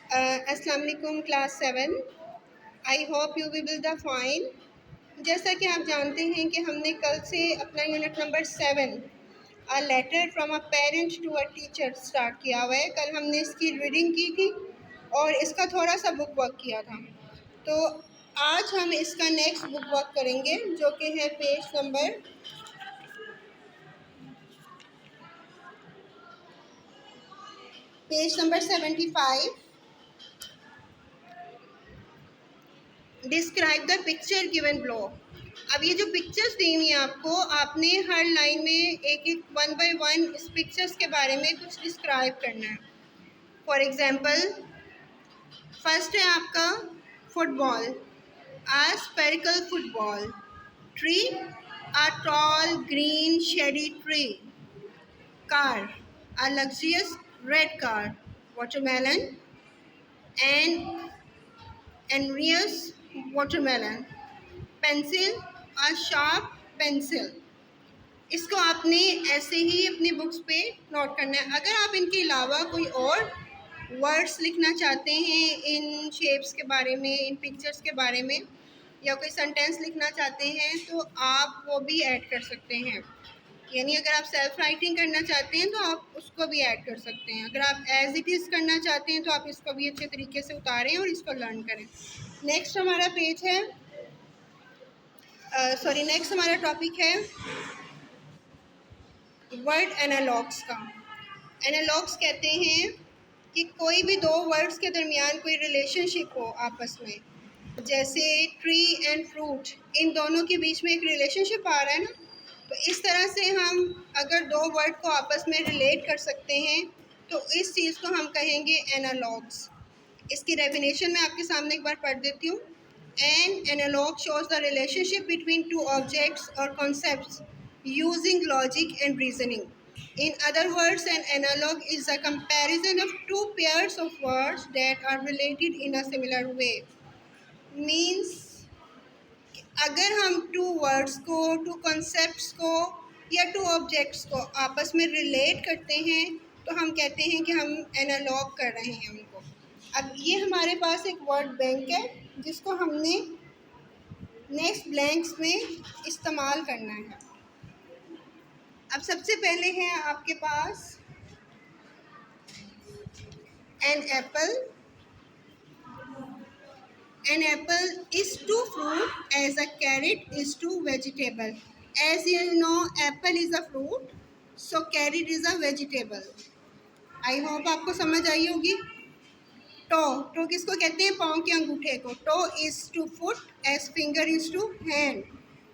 अस्सलाम वालेकुम class 7। I hope you will the fine. जैसा कि आप जानते हैं कि हमने कल से अपना unit number 7 a letter from a parent to a teacher start किया हुआ है। कल हमने इसकी रीडिंग की थी और इसका थोड़ा सा बुक वर्क किया था। तो आज हम इसका नेक्स्ट बुक वर्क करेंगे जो कि है page number 75। Describe the picture given below. अब ये जो पिक्चर्स दी हुई हैं आपको, आपने हर लाइन में एक एक वन बाय वन इस पिक्चर्स के बारे में कुछ डिस्क्राइब करना है। फॉर एग्जांपल, फर्स्ट है आपका football, a spherical football, tree, a tall green shady tree, car, a luxurious red car, watermelon, and envious watermelon, pencil, a sharp pencil। इसको आपने ऐसे ही अपनी बुक्स पे नोट करना है। अगर आप इनके अलावा कोई और वर्ड्स लिखना चाहते हैं इन शेप्स के बारे में, इन पिक्चर्स के बारे में, या कोई सेंटेंस लिखना चाहते हैं तो आप वो भी ऐड कर सकते हैं। यानी अगर आप सेल्फ राइटिंग करना चाहते हैं तो आप उसको भी ऐड कर सकते हैं। अगर आप एज इट इज़ करना चाहते हैं तो आप इसको भी अच्छे तरीके से उतारें और इसको लर्न करें। नेक्स्ट हमारा पेज है नेक्स्ट हमारा टॉपिक है वर्ड एनालॉग्स का। एनालॉग्स कहते हैं कि कोई भी दो वर्ड्स के दरमियान कोई रिलेशनशिप हो आपस में, जैसे ट्री एंड फ्रूट, इन दोनों के बीच में एक रिलेशनशिप आ रहा है ना, तो इस तरह से हम अगर दो वर्ड को आपस में रिलेट कर सकते हैं तो इस चीज़ को हम कहेंगे एनालॉग्स। इसकी डेफिनेशन मैं आपके सामने एक बार पढ़ देती हूँ। An analogue shows the relationship between two objects और concepts using logic and reasoning. In other words, an analog is a comparison of two pairs of words that are related in a similar way. Means अगर हम two words को, to concepts को या two objects को आपस में relate करते हैं तो हम कहते हैं कि हम एनालॉग कर रहे हैं उनको। अब ये हमारे पास एक वर्ड बैंक है जिसको हमने नेक्स्ट ब्लैंक्स में इस्तेमाल करना है। अब सबसे पहले है आपके पास an apple. An apple is to fruit as a carrot is to vegetable. As you know, apple is a fruit, so carrot is a vegetable. I hope आपको समझ आई होगी। टो, टो किसको कहते हैं? पाँव के अंगूठे को। Toe is to foot as finger is to hand.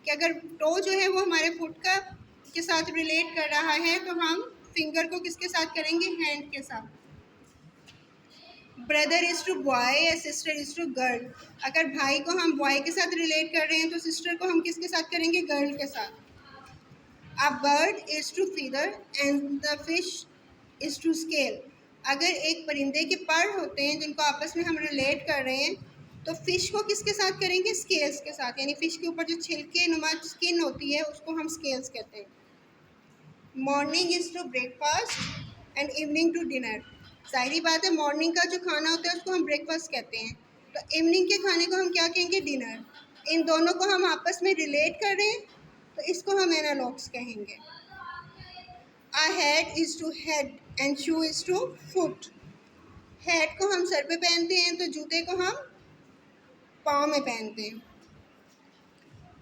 कि अगर टो जो है वो हमारे फुट का के साथ रिलेट कर रहा है तो हम फिंगर को किसके साथ करेंगे? हैंड के साथ। Brother is to boy, sister is to girl. अगर भाई को हम बॉय के साथ रिलेट कर रहे हैं तो सिस्टर को हम किसके साथ करेंगे? गर्ल के साथ। A bird is to feather and the fish is to scale. अगर एक परिंदे के पर होते हैं जिनको आपस में हम रिलेट कर रहे हैं तो फिश को किसके साथ करेंगे? स्केल्स के साथ। यानी फिश के ऊपर जो छिलके नुमा स्किन होती है उसको हम स्केल्स कहते हैं। Morning is to breakfast and evening to dinner. ज़ाहिरी बात है, मॉर्निंग का जो खाना होता है उसको हम ब्रेकफास्ट कहते हैं, तो इवनिंग के खाने को हम क्या कहेंगे? डिनर। इन दोनों को हम आपस में रिलेट कर रहे हैं तो इसको हम एनालॉग्स कहेंगे। A head is to head and shoe is to foot. Head को हम सर पे पहनते हैं तो जूते को हम पाँव में पहनते हैं।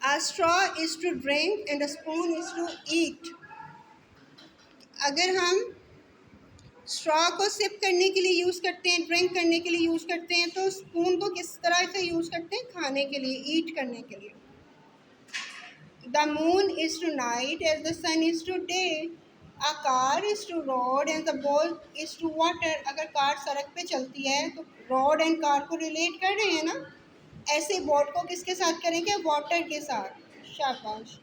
A straw is to drink and a spoon is to eat. अगर हम स्ट्रॉ को सिप करने के लिए यूज़ करते हैं, ड्रिंक करने के लिए यूज़ करते हैं, तो स्पून को किस तरह से यूज़ करते हैं? खाने के लिए, ईट करने के लिए। The moon is to night as the sun is to day. A car is to road and the boat is to water. अगर कार सड़क पे चलती है तो रोड एंड कार को रिलेट कर रहे हैं ना, ऐसे बोट को किसके साथ करेंगे? वाटर के साथ। शाबाश।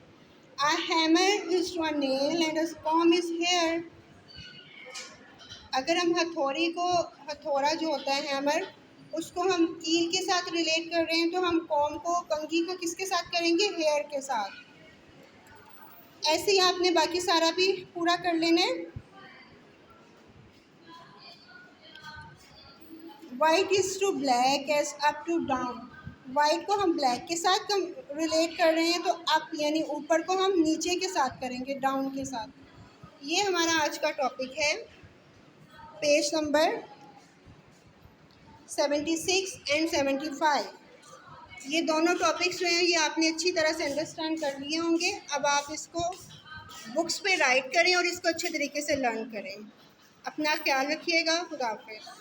A hammer is to a nail and a comb is hair. अगर हम हथौड़ी को, हथौड़ा जो होता है हैमर, उसको हम कील के साथ रिलेट कर रहे हैं तो हम कॉम को, कंघी को किसके साथ करेंगे? हेयर के साथ। ऐसे ही आपने बाकी सारा भी पूरा कर लेना है। White is to black as up to down. White को हम ब्लैक के साथ रिलेट कर रहे हैं, तो अप यानी ऊपर को हम नीचे के साथ करेंगे, डाउन के साथ। ये हमारा आज का टॉपिक है, पेज नंबर 76 एंड 75। ये दोनों टॉपिक्स जो हैं ये आपने अच्छी तरह से अंडरस्टैंड कर लिए होंगे। अब आप इसको बुक्स पे राइट करें और इसको अच्छे तरीके से लर्न करें। अपना ख्याल रखिएगा। खुदा हाफिज़।